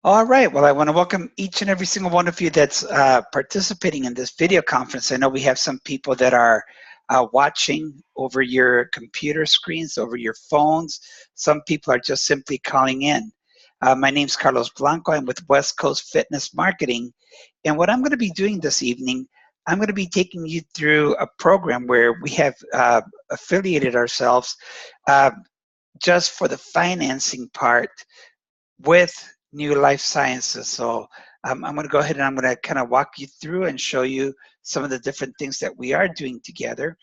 All right. Well, I want to welcome each and every single one of you that's participating in this video conference. I know we have some people that are watching over your computer screens, over your phones. Some people are just simply calling in. My name's Carlos Blanco. I'm with West Coast Fitness Marketing. And what I'm going to be doing this evening, I'm going to be taking you through a program where we have affiliated ourselves uh, just for the financing part with New Life Sciences. So I'm going to go ahead and I'm going to kind of walk you through and show you some of the different things that we are doing together.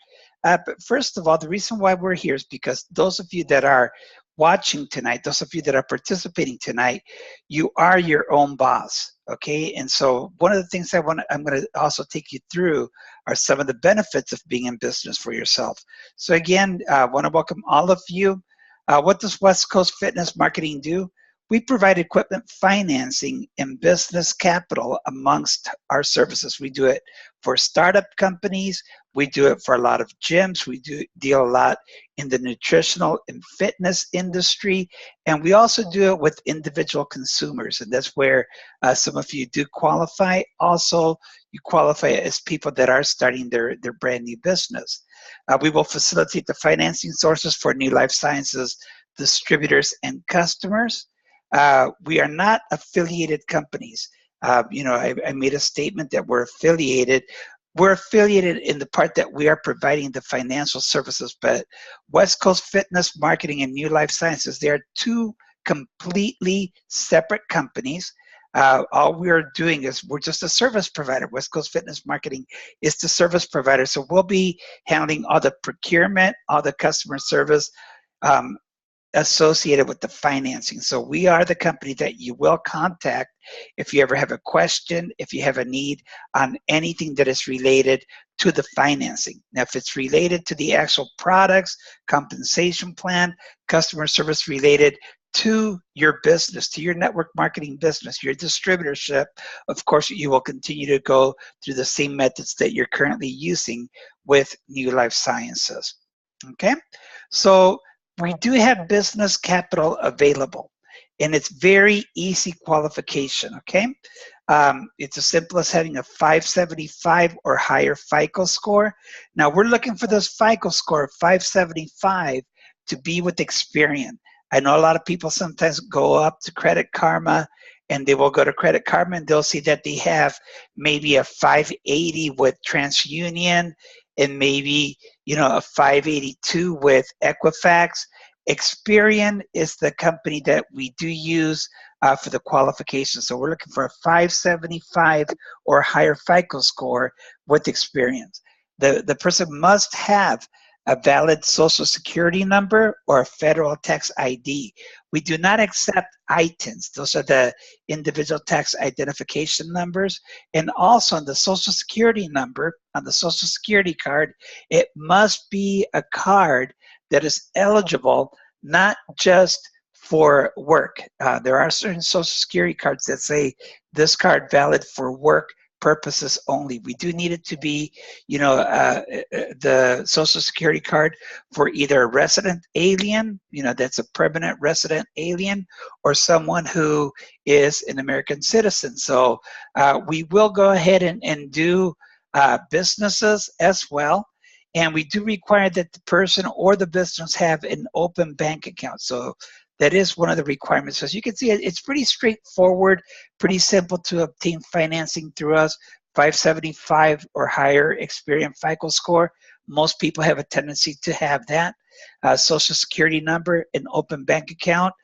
But first of all, the reason why we're here is because those of you that are watching tonight, those of you that are participating tonight, you are your own boss. Okay, and so one of the things I'm going to also take you through are some of the benefits of being in business for yourself. So again, I want to welcome all of you. What does West Coast Fitness Marketing do? We provide equipment financing and business capital amongst our services. We do it for startup companies. We do it for a lot of gyms. We do deal a lot in the nutritional and fitness industry. And we also do it with individual consumers. And that's where some of you do qualify. Also, you qualify as people that are starting their brand new business. We will facilitate the financing sources for New Life Sciences distributors and customers. We are not affiliated companies. I made a statement that we're affiliated. We're affiliated in the part that we are providing the financial services, but West Coast Fitness Marketing and New Life Sciences, they are two completely separate companies. All we are doing is we're just a service provider. West Coast Fitness Marketing is the service provider. So we'll be handling all the procurement, all the customer service, um, associated with the financing. So we are the company that you will contact if you ever have a question, if you have a need on anything that is related to the financing. Now, if it's related to the actual products, compensation plan, customer service related to your business, to your network marketing business, your distributorship, of course, you will continue to go through the same methods that you're currently using with New Life Sciences. Okay? So we do have business capital available, and it's very easy qualification, okay? It's as simple as having a 575 or higher FICO score. Now, we're looking for this FICO score of 575 to be with Experian. I know a lot of people sometimes go up to Credit Karma, and they will go to Credit Karma and they'll see that they have maybe a 580 with TransUnion and maybe a 582 with Equifax. Experian is the company that we do use for the qualification. So we're looking for a 575 or higher FICO score with Experian. The person must have a valid social security number or a federal tax ID. We do not accept ITINs. Those are the individual tax identification numbers. And also on the social security number, on the social security card, it must be a card that is eligible not just for work. There are certain social security cards that say this card valid for work purposes only. We do need it to be, the social security card for either a resident alien, that's a permanent resident alien, or someone who is an American citizen. So we will go ahead and do businesses as well. And we do require that the person or the business have an open bank account. So that is one of the requirements. So as you can see, it's pretty straightforward, pretty simple to obtain financing through us. 575 or higher Experian FICO score. Most people have a tendency to have that. Social security number, an open bank account.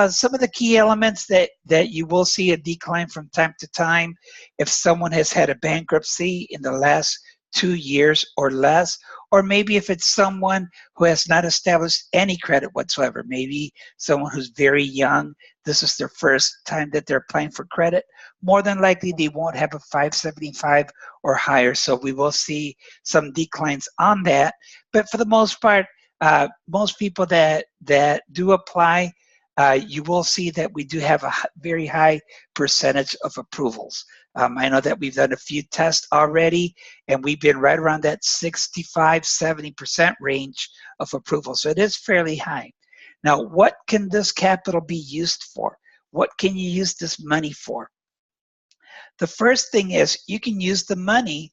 Some of the key elements that you will see a decline from time to time if someone has had a bankruptcy in the last 2 years or less, or maybe if it's someone who has not established any credit whatsoever, maybe someone who's very young, this is their first time that they're applying for credit, more than likely they won't have a 575 or higher, so we will see some declines on that. But for the most part, most people that do apply, you will see that we do have a very high percentage of approvals. I know that we've done a few tests already, and we've been right around that 65, 70% range of approval. So it is fairly high. Now, what can this capital be used for? what can you use this money for? The first thing is you can use the money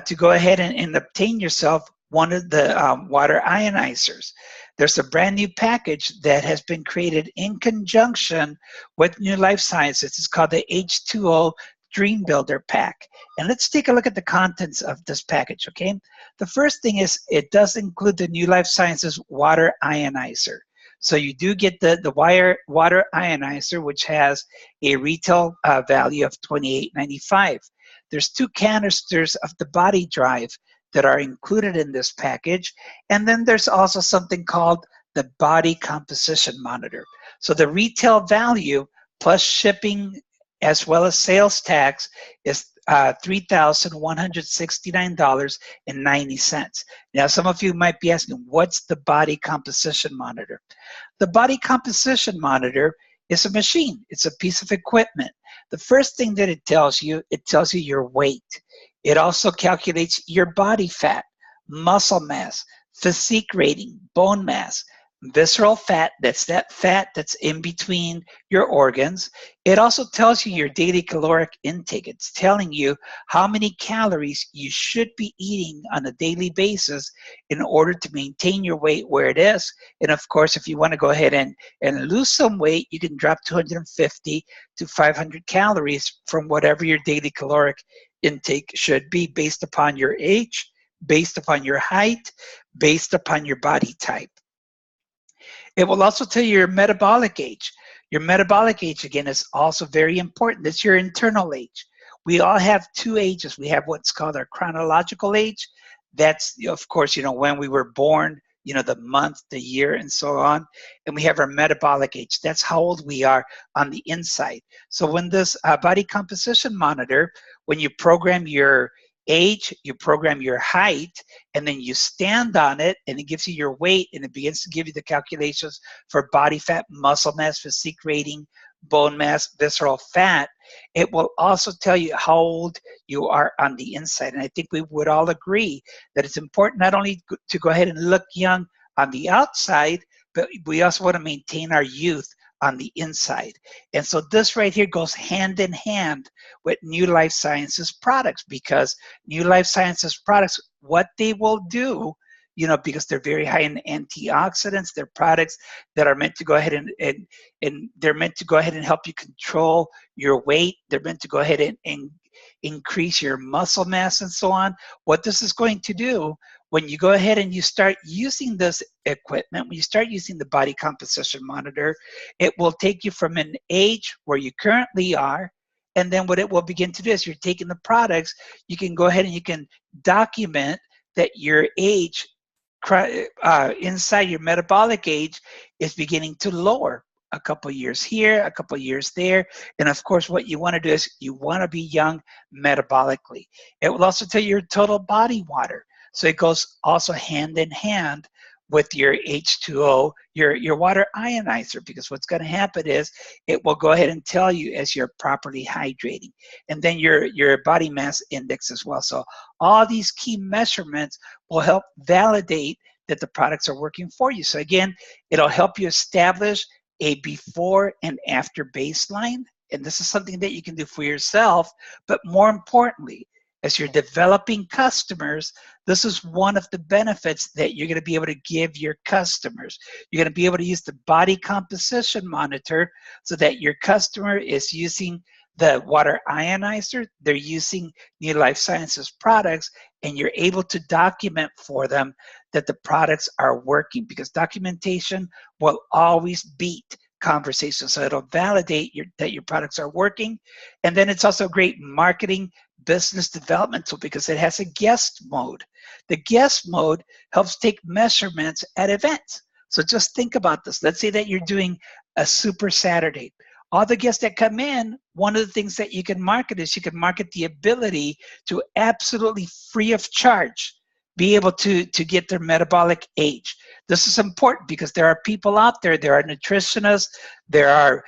to go ahead and obtain yourself one of the water ionizers. There's a brand new package that has been created in conjunction with New Life Sciences. It's called the H2O Dream Builder Pack. And let's take a look at the contents of this package, okay? The first thing is it does include the New Life Sciences water ionizer. So you do get the water ionizer, which has a retail value of $28.95. There's 2 canisters of the body drive that are included in this package. And then there's also something called the body composition monitor. So the retail value plus shipping as well as sales tax is $3,169.90. Now, some of you might be asking, what's the body composition monitor? The body composition monitor is a machine. It's a piece of equipment. The first thing that it tells you your weight. It also calculates your body fat, muscle mass, physique rating, bone mass, visceral fat, that's that fat that's in between your organs. It also tells you your daily caloric intake. It's telling you how many calories you should be eating on a daily basis in order to maintain your weight where it is. And of course, if you want to go ahead and lose some weight, you can drop 250 to 500 calories from whatever your daily caloric intake should be based upon your age, based upon your height, based upon your body type. It will also tell you your metabolic age. Your metabolic age, again, is also very important. It's your internal age. We all have 2 ages. We have what's called our chronological age. That's, of course, when we were born, the month, the year, and so on. And we have our metabolic age. That's how old we are on the inside. So when this body composition monitor, when you program your age, you program your height, and then you stand on it, and it gives you your weight, and it begins to give you the calculations for body fat, muscle mass, physique rating, bone mass, visceral fat. It will also tell you how old you are on the inside. And I think we would all agree that it's important not only to go ahead and look young on the outside, but we also want to maintain our youth on the inside. And so this right here goes hand in hand with New Life Sciences products, because New Life Sciences products, what they will do, because they're very high in antioxidants, they're products that are meant to go ahead and they're meant to go ahead and help you control your weight. They're meant to go ahead and increase your muscle mass and so on. What this is going to do, when you go ahead and you start using this equipment, when you start using the body composition monitor, it will take you from an age where you currently are, and then what it will begin to do is you're taking the products, you can go ahead and you can document that your age inside your metabolic age is beginning to lower. A couple years here, a couple years there. And of course, what you want to do is you want to be young metabolically. It will also tell you your total body water. So it goes also hand in hand with your H2O, your water ionizer, because what's going to happen is it will go ahead and tell you as you're properly hydrating. And then your body mass index as well. So all these key measurements will help validate that the products are working for you. So again, it'll help you establish a before and after baseline. And this is something that you can do for yourself, but more importantly, as you're developing customers, this is one of the benefits that you're going to be able to give your customers. You're going to be able to use the body composition monitor so that your customer is using the water ionizer, they're using New Life Sciences products, and you're able to document for them that the products are working, because documentation will always beat conversation. So it'll validate that your products are working. And then it's also a great marketing business development tool because it has a guest mode. The guest mode helps take measurements at events. So just think about this. Let's say that you're doing a Super Saturday. All the guests that come in, one of the things that you can market is you can market the ability to absolutely free of charge be able to get their metabolic age. This is important because there are people out there, there are nutritionists, there are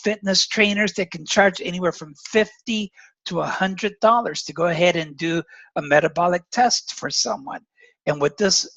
fitness trainers that can charge anywhere from $50 to $100 to go ahead and do a metabolic test for someone. And with this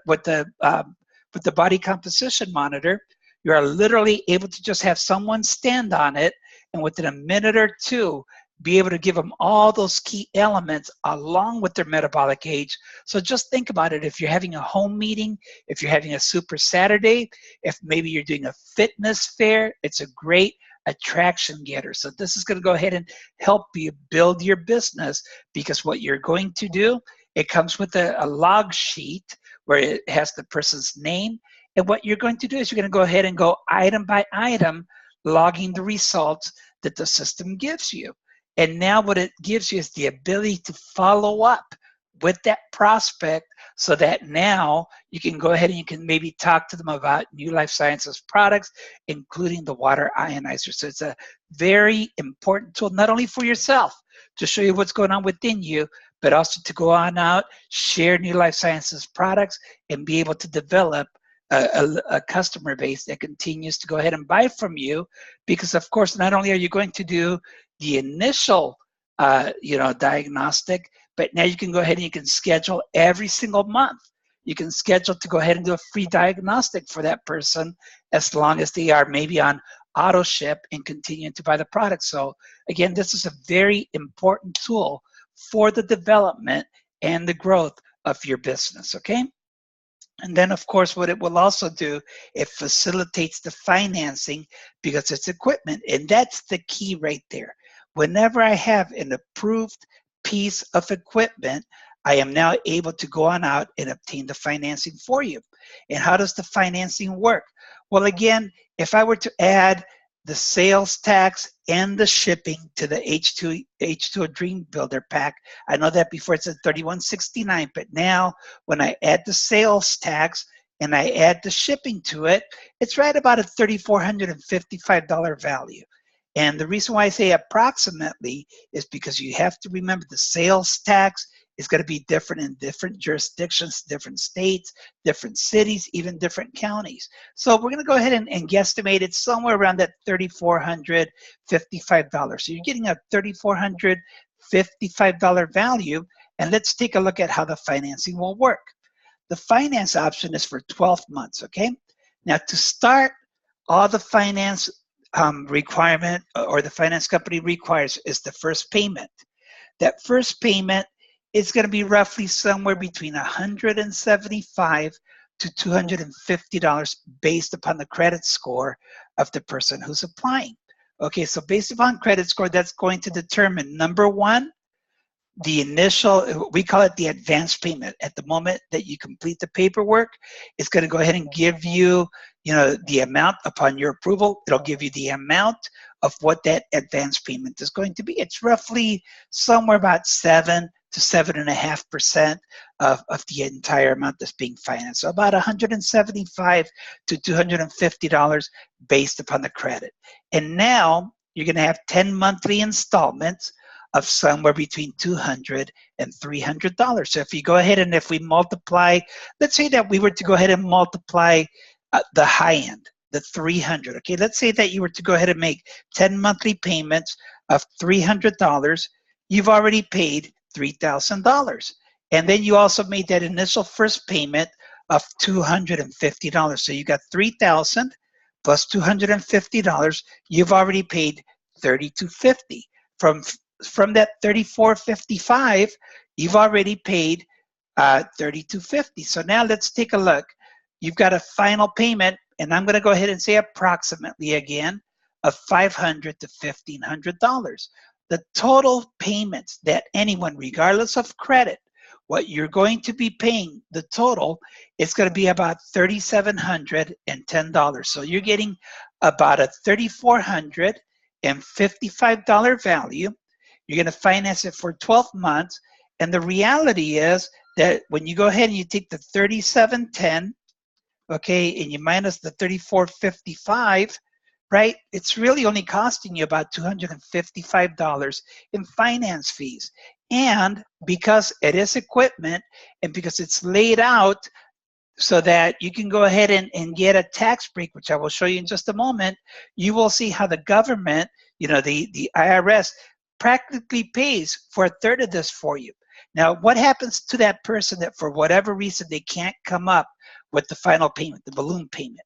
with the body composition monitor, You are literally able to just have someone stand on it and within a minute or two, be able to give them all those key elements along with their metabolic age. So just think about it. If you're having a home meeting, if you're having a Super Saturday, if maybe you're doing a fitness fair, it's a great attraction getter. So this is going to go ahead and help you build your business, because what you're going to do, it comes with a log sheet where it has the person's name. And what you're going to do is you're going to go ahead and go item by item, logging the results that the system gives you. And now what it gives you is the ability to follow up with that prospect, so that now you can go ahead and you can maybe talk to them about New Life Sciences products, including the water ionizer. So it's a very important tool, not only for yourself to show you what's going on within you, but also to go on out, share New Life Sciences products, and be able to develop a customer base that continues to go ahead and buy from you. Because of course, not only are you going to do the initial diagnostic, but now you can go ahead and you can schedule every single month. You can schedule to go ahead and do a free diagnostic for that person, as long as they are maybe on auto ship and continuing to buy the product. So again, this is a very important tool for the development and the growth of your business, okay? And then, of course, what it will also do, it facilitates the financing because it's equipment. And that's the key right there. Whenever I have an approved piece of equipment, I am now able to go on out and obtain the financing for you. And how does the financing work? Well, again, if I were to add the sales tax and the shipping to the H2O Dream Builder pack, I know that before it said $31.69, but now when I add the sales tax and I add the shipping to it, it's right about a $3,455 value. And the reason why I say approximately is because you have to remember the sales tax is going to be different in different jurisdictions, different states, different cities, even different counties. So we're going to go ahead and guesstimate it somewhere around that $3,455. So you're getting a $3,455 value. And let's take a look at how the financing will work. The finance option is for 12 months, okay? Now to start, all the finance requirement or the finance company requires is the first payment. That first payment is going to be roughly somewhere between $175 to $250 based upon the credit score of the person who's applying. Okay, so based upon credit score, that's going to determine, number one, the initial, we call it the advance payment. At the moment that you complete the paperwork, it's going to go ahead and give you, the amount upon your approval. It'll give you the amount of what that advance payment is going to be. It's roughly somewhere about 7 to 7.5% of the entire amount that's being financed. So about $175 to $250 based upon the credit. And now you're going to have 10 monthly installments of somewhere between $200 and $300. So if you go ahead and if we multiply, let's say that we were to go ahead and multiply the high end, the 300. Okay, let's say that you were to go ahead and make 10 monthly payments of $300. You've already paid $3,000. And then you also made that initial first payment of $250. So you got $3,000 plus $250. You've already paid $3,250. From that $3,455, you've already paid $3,250. So now let's take a look. You've got a final payment, and I'm going to go ahead and say approximately again, of $500 to $1,500. The total payments that anyone, regardless of credit, what you're going to be paying, the total, is going to be about $3,710. So you're getting about a $3,455 value. You're going to finance it for 12 months. And the reality is that when you go ahead and you take the $3,710, okay, and you minus the $3,455, right, it's really only costing you about $255 in finance fees. And because it is equipment and because it's laid out so that you can go ahead and get a tax break, which I will show you in just a moment, you will see how the government, the IRS, practically pays for a third of this for you. Now, what happens to that person that for whatever reason they can't come up with the final payment, the balloon payment?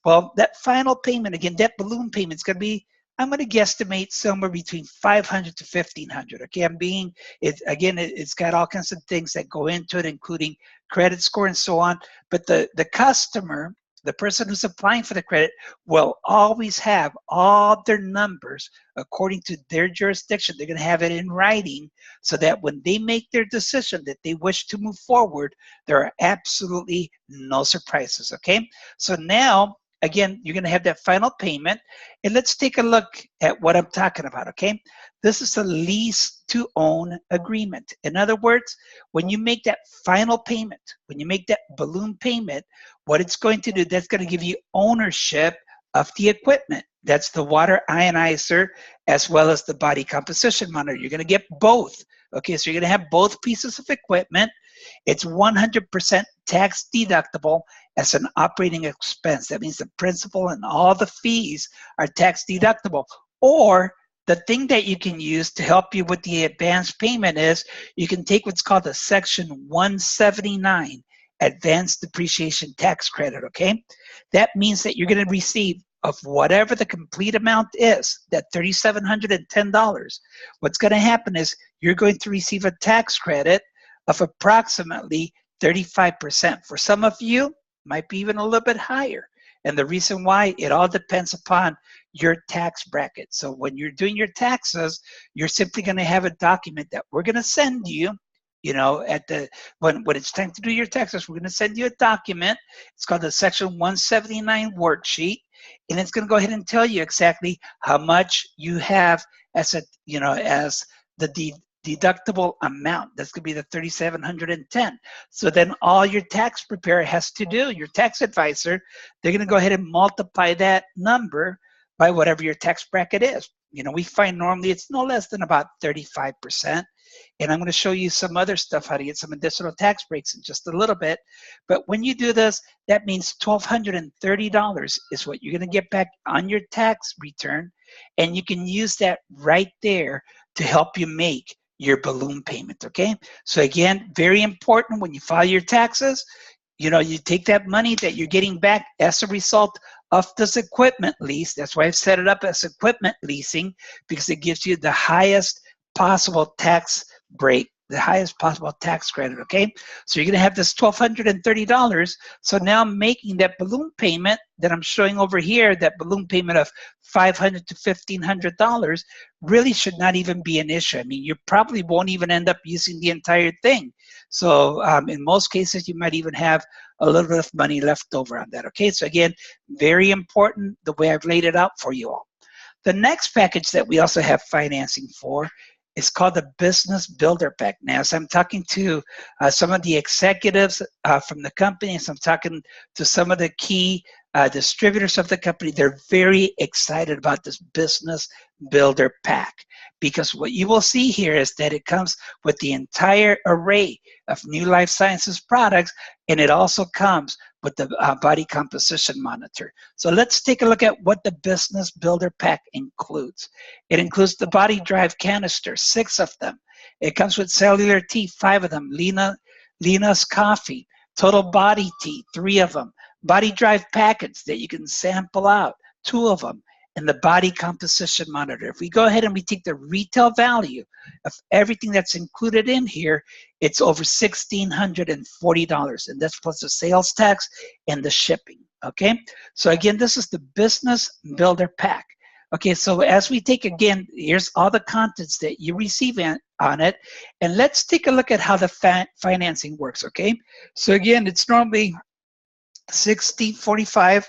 Well, that final payment, again, that balloon payment is going to be, I'm going to guesstimate somewhere between 500 to 1500. Okay, it's got all kinds of things that go into it, including credit score and so on. But the customer, the person who's applying for the credit, will always have all their numbers according to their jurisdiction. They're going to have it in writing so that when they make their decision that they wish to move forward, there are absolutely no surprises. Okay, so now, again, you're going to have that final payment. And let's take a look at what I'm talking about, okay? This is a lease to own agreement. In other words, when you make that final payment, when you make that balloon payment, what it's going to do, that's going to give you ownership of the equipment. That's the water ionizer as well as the body composition monitor. You're going to get both. Okay, so you're going to have both pieces of equipment. It's 100% tax deductible as an operating expense. That means the principal and all the fees are tax deductible. Or the thing that you can use to help you with the advance payment is you can take what's called a Section 179 advanced depreciation tax credit, okay? That means that you're going to receive of whatever the complete amount is, that $3,710, what's going to happen is you're going to receive a tax credit of approximately 35%. For some of you, might be even a little bit higher. And the reason why, it all depends upon your tax bracket. So when you're doing your taxes, you're simply going to have a document that we're going to send you, you know, when it's time to do your taxes, we're going to send you a document. It's called the Section 179 worksheet, and it's going to go ahead and tell you exactly how much you have as the deductible amount. That's going to be the $3,710. So then all your tax preparer has to do, your tax advisor, they're going to go ahead and multiply that number by whatever your tax bracket is. You know, we find normally it's no less than about 35%. And I'm going to show you some other stuff, how to get some additional tax breaks in just a little bit. But when you do this, that means $1,230 is what you're going to get back on your tax return. And you can use that right there to help you make your balloon payment, okay? So again, very important when you file your taxes, you know, you take that money that you're getting back as a result of this equipment lease. That's why I've set it up as equipment leasing, because it gives you the highest possible tax break, the highest possible tax credit, okay? So you're gonna have this $1,230. So now making that balloon payment that I'm showing over here, that balloon payment of $500 to $1,500 really should not even be an issue. I mean, you probably won't even end up using the entire thing. So in most cases, you might even have a little bit of money left over on that, okay? So again, very important the way I've laid it out for you all. The next package that we also have financing for is called the Business Builder Pack. Now, as I'm talking to some of the executives from the company, as I'm talking to some of the key distributors of the company, they're very excited about this Business Builder Pack, because what you will see here is that it comes with the entire array of New Life Sciences products, and it also comes with the body composition monitor. So let's take a look at what the Business Builder Pack includes. It includes the body drive canister, 6 of them. It comes with cellular tea, 5 of them. Lena's coffee, total body tea, 3 of them. Body drive packets that you can sample out, 2 of them. And the body composition monitor. If we go ahead and we take the retail value of everything that's included in here, it's over $1,640, and that's plus the sales tax and the shipping, okay? So again, this is the Business Builder Pack. Okay, so as we take, again, here's all the contents that you receive on it, and let's take a look at how the financing works, okay? So again, it's normally $60.45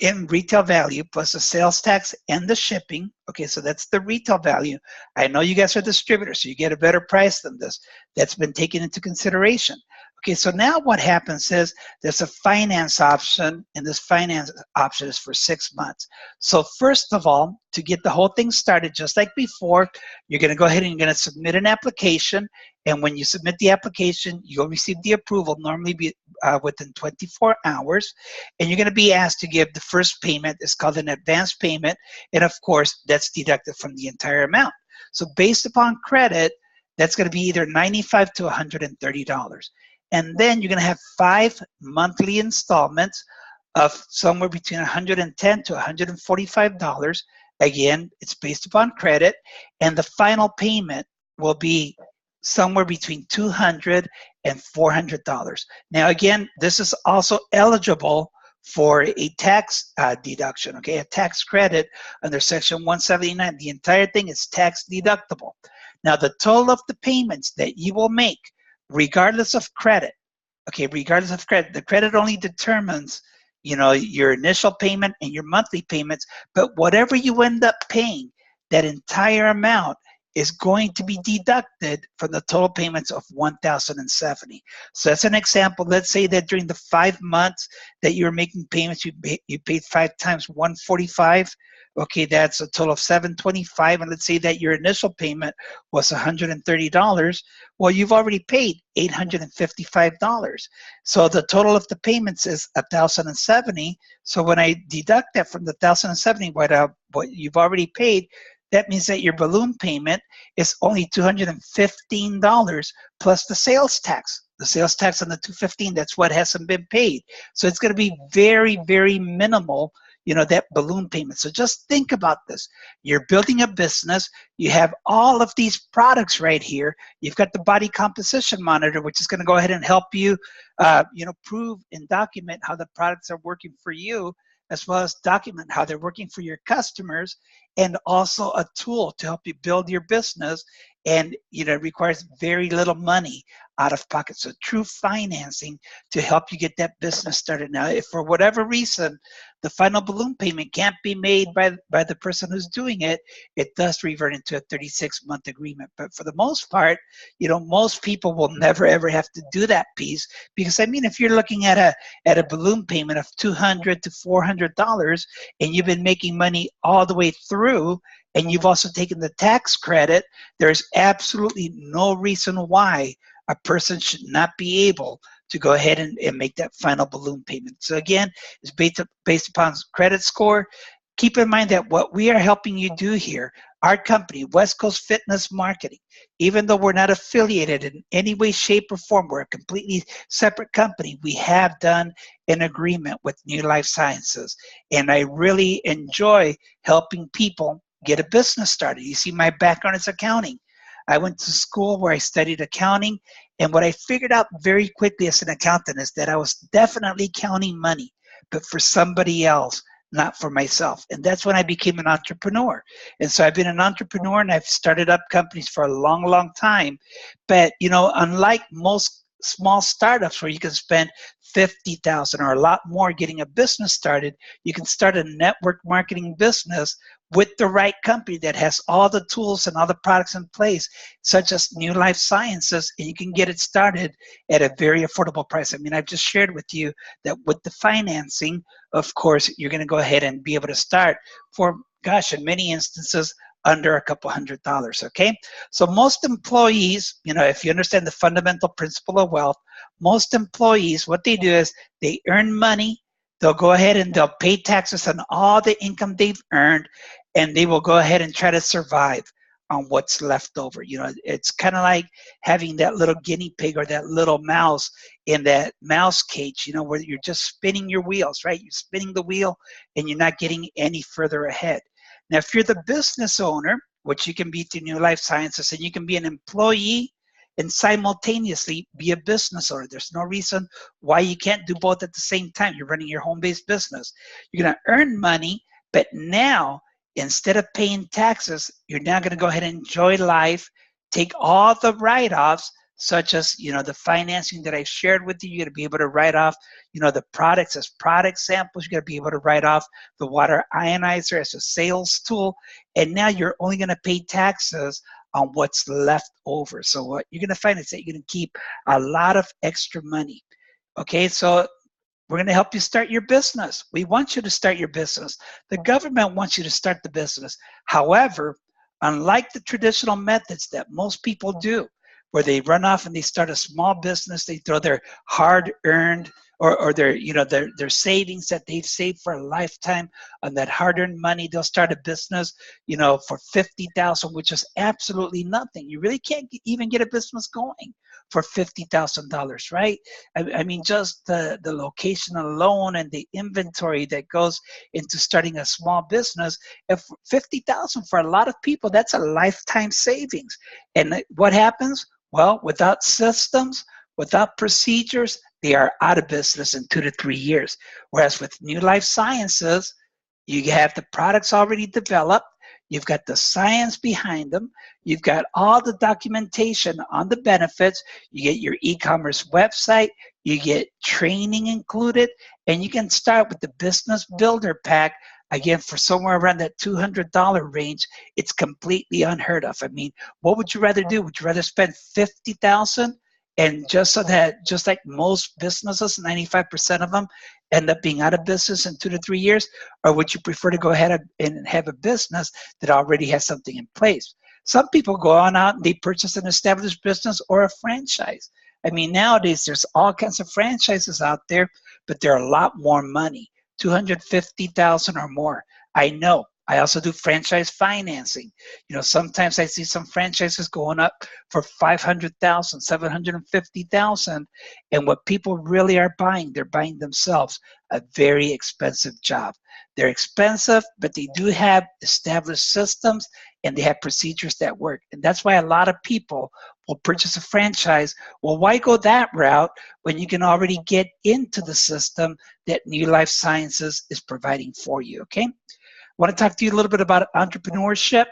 in retail value plus the sales tax and the shipping. Okay, so that's the retail value. I know you guys are distributors, so you get a better price than this. That's been taken into consideration. Okay, so now what happens is there's a finance option, and this finance option is for 6 months. So first of all, to get the whole thing started, just like before, you're going to go ahead and you're going to submit an application. And when you submit the application, you'll receive the approval, normally within 24 hours. And you're going to be asked to give the first payment. It's called an advance payment. And of course, that's deducted from the entire amount. So based upon credit, that's going to be either $95 to $130. And then you're going to have 5 monthly installments of somewhere between $110 to $145. Again, it's based upon credit, and the final payment will be somewhere between $200 and $400. Now, again, this is also eligible for a tax deduction, okay, a tax credit under Section 179. The entire thing is tax deductible. Now, the total of the payments that you will make, regardless of credit, okay, regardless of credit, the credit only determines, you know, your initial payment and your monthly payments, but whatever you end up paying, that entire amount is going to be deducted from the total payments of $1,070. So that's an example. Let's say that during the 5 months that you're making payments, you paid 5 times 145. Okay, that's a total of $725. And let's say that your initial payment was $130. Well, you've already paid $855. So the total of the payments is $1,070. So when I deduct that from the $1,070, what you've already paid, that means that your balloon payment is only $215 plus the sales tax. The sales tax on the $215, that's what hasn't been paid. So it's going to be very, very minimal, you know, that balloon payment. So just think about this. You're building a business. You have all of these products right here. You've got the body composition monitor, which is going to go ahead and help you, you know, prove and document how the products are working for you, as well as document how they're working for your customers, and also a tool to help you build your business. And, you know, it requires very little money out of pocket. So true financing to help you get that business started. Now, if for whatever reason the final balloon payment can't be made by the person who's doing it, it does revert into a 36-month agreement. But for the most part, you know, most people will never ever have to do that piece, because I mean, if you're looking at a balloon payment of $200 to $400 and you've been making money all the way through, and you've also taken the tax credit, there's absolutely no reason why a person should not be able to go ahead and make that final balloon payment. So again, it's based upon credit score. Keep in mind that what we are helping you do here, our company, West Coast Fitness Marketing, even though we're not affiliated in any way, shape, or form, we're a completely separate company, we have done an agreement with New Life Sciences. And I really enjoy helping people get a business started. You see, my background is accounting. I went to school where I studied accounting, and what I figured out very quickly as an accountant is that I was definitely counting money, but for somebody else, not for myself. And that's when I became an entrepreneur. And so I've been an entrepreneur, and I've started up companies for a long, long time. But, you know, unlike most small startups where you can spend $50,000 or a lot more getting a business started, you can start a network marketing business with the right company that has all the tools and all the products in place, such as New Life Sciences, and you can get it started at a very affordable price. I mean, I've just shared with you that with the financing, of course, you're going to go ahead and be able to start for, gosh, in many instances, under a couple $100, okay? So most employees, you know, if you understand the fundamental principle of wealth, most employees, what they do is they earn money, they'll go ahead and they'll pay taxes on all the income they've earned, and they will go ahead and try to survive on what's left over. You know, it's kind of like having that little guinea pig or that little mouse in that mouse cage, you know, where you're just spinning your wheels, right? You're spinning the wheel and you're not getting any further ahead. Now, if you're the business owner, which you can be through New Life Sciences, and you can be an employee and simultaneously be a business owner. There's no reason why you can't do both at the same time. You're running your home-based business. You're going to earn money, but now, instead of paying taxes, you're now going to go ahead and enjoy life, take all the write-offs, such as, you know, the financing that I shared with you. You're going to be able to write off, you know, the products as product samples. You're going to be able to write off the water ionizer as a sales tool. And now you're only going to pay taxes on what's left over. So what you're going to find is that you're going to keep a lot of extra money. Okay, so we're going to help you start your business. We want you to start your business. The government wants you to start the business. However, unlike the traditional methods that most people do, where they run off and they start a small business, they throw their hard-earned, or their, you know, their savings that they've saved for a lifetime on that hard-earned money. They'll start a business, you know, for 50,000, which is absolutely nothing. You really can't even get a business going for $50,000, right? I mean, just the location alone and the inventory that goes into starting a small business. If 50,000 for a lot of people, that's a lifetime savings. And what happens? Well, without systems, without procedures, they are out of business in 2 to 3 years. Whereas with New Life Sciences, you have the products already developed. You've got the science behind them. You've got all the documentation on the benefits. You get your e-commerce website. You get training included. And you can start with the Business Builder Pack. Again, for somewhere around that $200 range, it's completely unheard of. I mean, what would you rather do? Would you rather spend $50,000 and just so that, just like most businesses, 95% of them end up being out of business in 2 to 3 years? Or would you prefer to go ahead and have a business that already has something in place? Some people go on out and they purchase an established business or a franchise. I mean, nowadays there's all kinds of franchises out there, but they're a lot more money, 250,000 or more. I know. I also do franchise financing. You know, sometimes I see some franchises going up for 500,000, 750,000, and what people really are buying, they're buying themselves a very expensive job. They're expensive, but they do have established systems and they have procedures that work. And that's why a lot of people will purchase a franchise. Well, why go that route when you can already get into the system that New Life Sciences is providing for you, okay? I want to talk to you a little bit about entrepreneurship.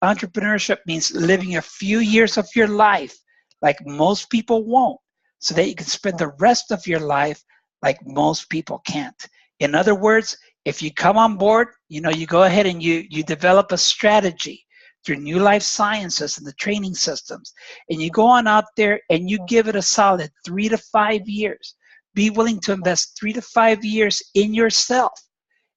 Entrepreneurship means living a few years of your life like most people won't, so that you can spend the rest of your life like most people can't. In other words, if you come on board, you know, you go ahead and you develop a strategy through New Life Sciences and the training systems, and you go on out there and you give it a solid 3 to 5 years. Be willing to invest 3 to 5 years in yourself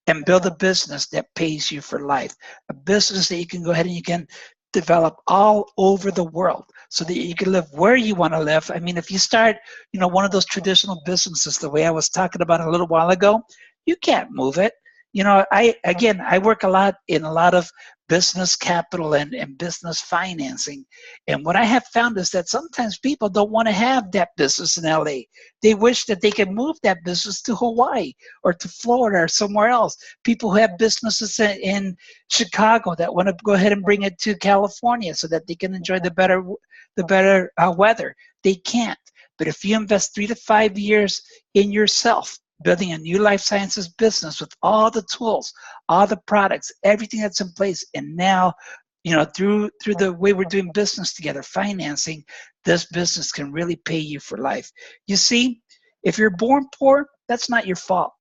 and build a business that pays you for life, a business that you can go ahead and you can develop all over the world so that you can live where you want to live. I mean, if you start, you know, one of those traditional businesses, the way I was talking about a little while ago, you can't move it. You know, I work a lot in a lot of business capital and business financing. And what I have found is that sometimes people don't want to have that business in LA. They wish that they could move that business to Hawaii or to Florida or somewhere else. People who have businesses in Chicago that want to go ahead and bring it to California so that they can enjoy the better weather. They can't. But if you invest 3 to 5 years in yourself, building a New Life Sciences business with all the tools, all the products, everything that's in place, and now, you know, through the way we're doing business together, financing, this business can really pay you for life. You see, if you're born poor, that's not your fault.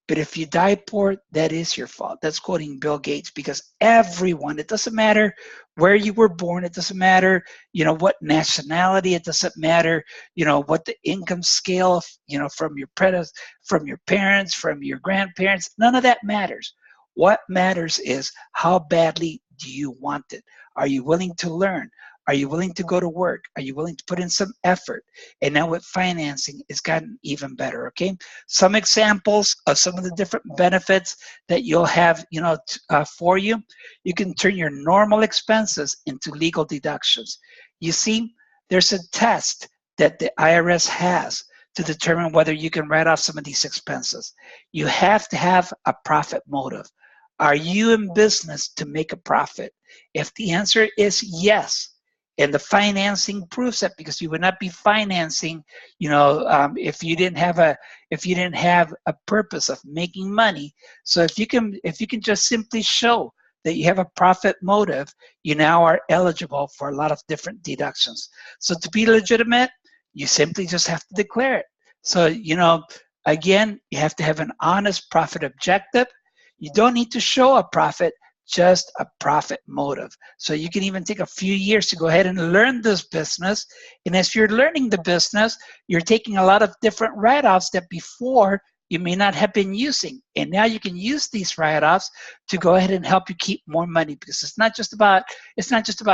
But if you die poor, that is your fault. That's quoting Bill Gates, because everyone, it doesn't matter where you were born, it doesn't matter, you know, what nationality, it doesn't matter, you know, what the income scale, you know, from your parents, from your grandparents, none of that matters. What matters is how badly do you want it? Are you willing to learn? Are you willing to go to work? Are you willing to put in some effort? And now with financing, it's gotten even better, okay? Some examples of some of the different benefits that you'll have, you know, for you. You can turn your normal expenses into legal deductions. You see, there's a test that the IRS has to determine whether you can write off some of these expenses. You have to have a profit motive. Are you in business to make a profit? If the answer is yes, and the financing proves that, because you would not be financing, you know, if you didn't have a purpose of making money. So if you can just simply show that you have a profit motive, you now are eligible for a lot of different deductions. So to be legitimate, you simply just have to declare it. So, you know, again, you have to have an honest profit objective. You don't need to show a profit, just a profit motive. So you can even take a few years to go ahead and learn this business. And as you're learning the business, you're taking a lot of different write-offs that before you may not have been using. And now you can use these write-offs to go ahead and help you keep more money, because it's not just about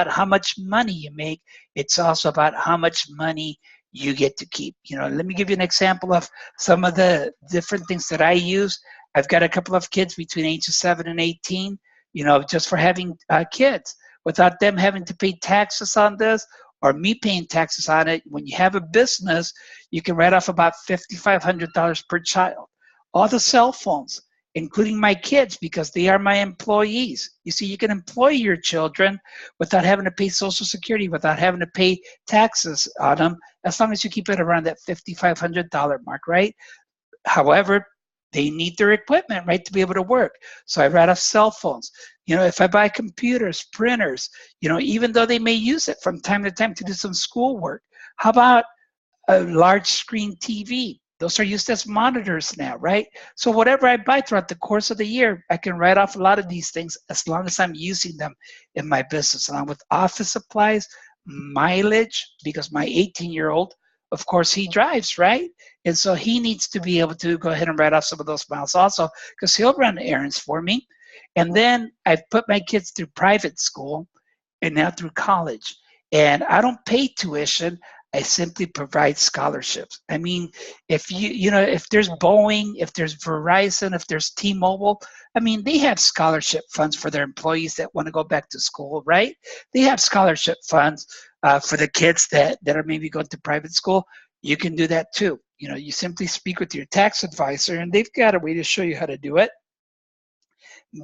how much money you make, it's also about how much money you get to keep. You know, let me give you an example of some of the different things that I use. I've got a couple of kids between ages 7 and 18, you know, just for having kids, without them having to pay taxes on this or me paying taxes on it. When you have a business, you can write off about $5,500 per child. All the cell phones, including my kids, because they are my employees. You see, you can employ your children without having to pay Social Security, without having to pay taxes on them, as long as you keep it around that $5,500 mark, right? However, they need their equipment, right, to be able to work. So I write off cell phones. You know, if I buy computers, printers, you know, even though they may use it from time to time to do some schoolwork, how about a large screen TV? Those are used as monitors now, right? So whatever I buy throughout the course of the year, I can write off a lot of these things as long as I'm using them in my business. Along with office supplies, mileage, because my 18-year-old, of course, he drives, right? And so he needs to be able to go ahead and write off some of those miles also, because he'll run errands for me. And then I've put my kids through private school and now through college. And I don't pay tuition. I simply provide scholarships. I mean, if if there's Boeing, if there's Verizon, if there's T-Mobile, I mean, they have scholarship funds for their employees that want to go back to school, right? They have scholarship funds for the kids that are maybe going to private school. You can do that too. You know, you simply speak with your tax advisor, and they've got a way to show you how to do it.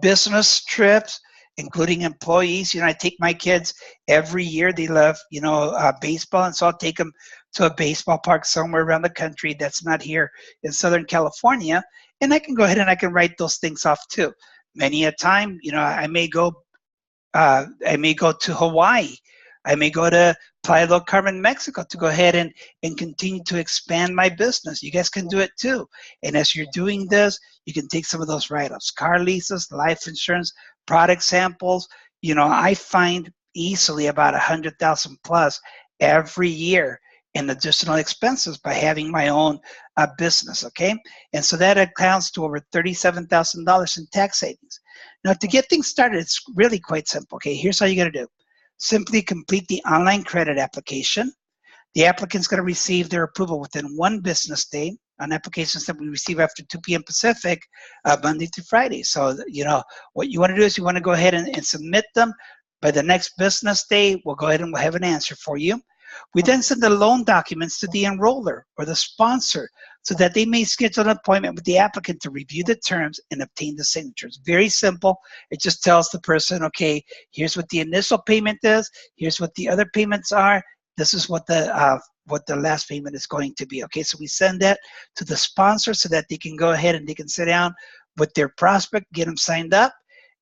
Business trips, including employees. You know, I take my kids every year. They love, baseball, and so I'll take them to a baseball park somewhere around the country that's not here in Southern California, and I can go ahead and I can write those things off too. Many a time, you know, I may go to Hawaii. I may go to Playa del Carmen, Mexico, to go ahead and continue to expand my business. You guys can do it too. And as you're doing this, you can take some of those write-ups, car leases, life insurance, product samples. You know, I find easily about 100,000 plus every year in additional expenses by having my own business, okay? And so that accounts to over $37,000 in tax savings. Now, to get things started, it's really quite simple, okay? Here's how you gotta do. Simply complete the online credit application. The applicant's going to receive their approval within 1 business day on applications that we receive after 2 p.m. Pacific, Monday through Friday. So, you know, what you want to do is you want to go ahead and submit them. By the next business day, we'll go ahead and we'll have an answer for you. We then send the loan documents to the enroller or the sponsor so that they may schedule an appointment with the applicant to review the terms and obtain the signatures. Very simple. It just tells the person, okay, here's what the initial payment is, here's what the other payments are, this is what the last payment is going to be. Okay, so we send that to the sponsor so that they can go ahead and they can sit down with their prospect, get them signed up.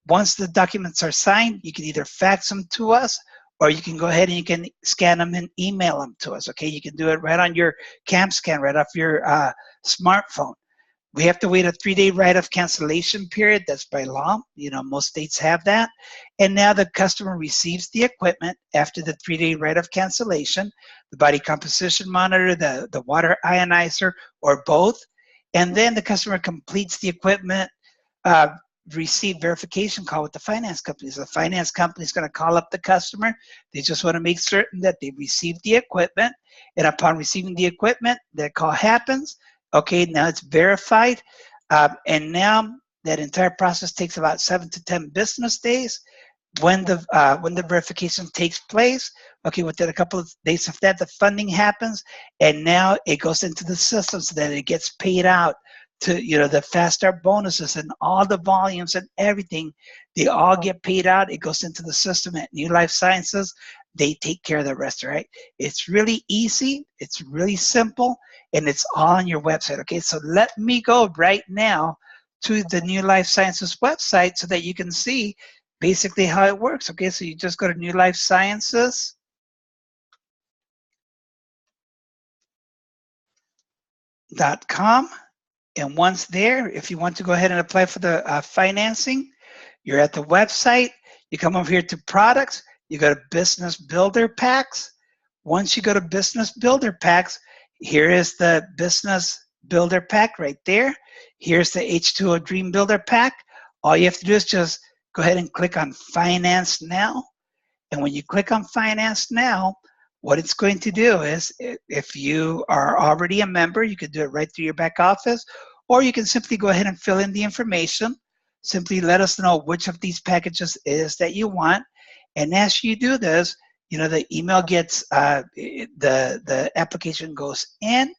Once the documents are signed, you can either fax them to us, or you can go ahead and you can scan them and email them to us, okay? You can do it right on your CAM scan, right off your smartphone. We have to wait a 3-day write-off cancellation period. That's by law. You know, most states have that. And now the customer receives the equipment after the 3-day write-off cancellation, the body composition monitor, the water ionizer, or both. And then the customer completes the equipment, receive verification call with the finance company. So the finance company is going to call up the customer. They just want to make certain that they received the equipment. And upon receiving the equipment, that call happens. Okay, now it's verified. And now that entire process takes about 7 to 10 business days. When the verification takes place, okay, within a couple of days of that, the funding happens. And now it goes into the system so that it gets paid out to, you know, the Fast Start bonuses and all the volumes and everything. They all get paid out. It goes into the system at New Life Sciences. They take care of the rest, right? It's really easy. It's really simple. And it's all on your website, okay? So let me go right now to the New Life Sciences website so that you can see basically how it works, okay? So you just go to newlifesciences.com. And once there, if you want to go ahead and apply for the financing, you're at the website. You come over here to products. You go to Business Builder Packs. Once you go to Business Builder Packs, here is the Business Builder Pack right there. Here's the H2O Dream Builder Pack. All you have to do is just go ahead and click on Finance Now. And when you click on Finance Now, What it's going to do is, if you are already a member, you can do it right through your back office, or you can simply go ahead and fill in the information. Simply let us know which of these packages it is that you want. And as you do this, you know, the email gets, the application goes in.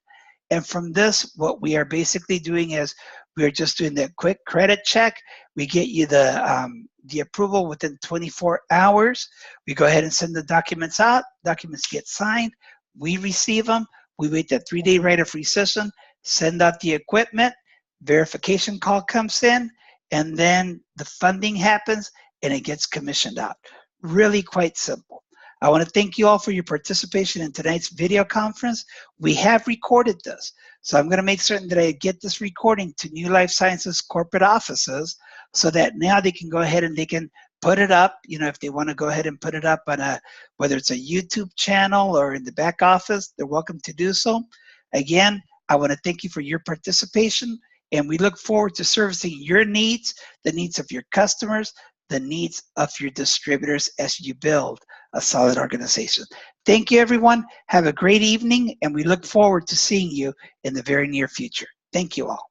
And from this, what we are basically doing is we're just doing the quick credit check. We get you the approval within 24 hours. We go ahead and send the documents out. Documents get signed. We receive them. We wait that 3-day right of rescission, send out the equipment, verification call comes in, and then the funding happens and it gets commissioned out. Really quite simple. I want to thank you all for your participation in tonight's video conference. We have recorded this, so I'm going to make certain that I get this recording to New Life Sciences corporate offices so that now they can go ahead and they can put it up, you know, if they want to go ahead and put it up on a, whether it's a YouTube channel or in the back office, they're welcome to do so. Again, I want to thank you for your participation, and we look forward to servicing your needs, the needs of your customers, the needs of your distributors as you build a solid organization. Thank you, everyone. Have a great evening, and we look forward to seeing you in the very near future. Thank you all.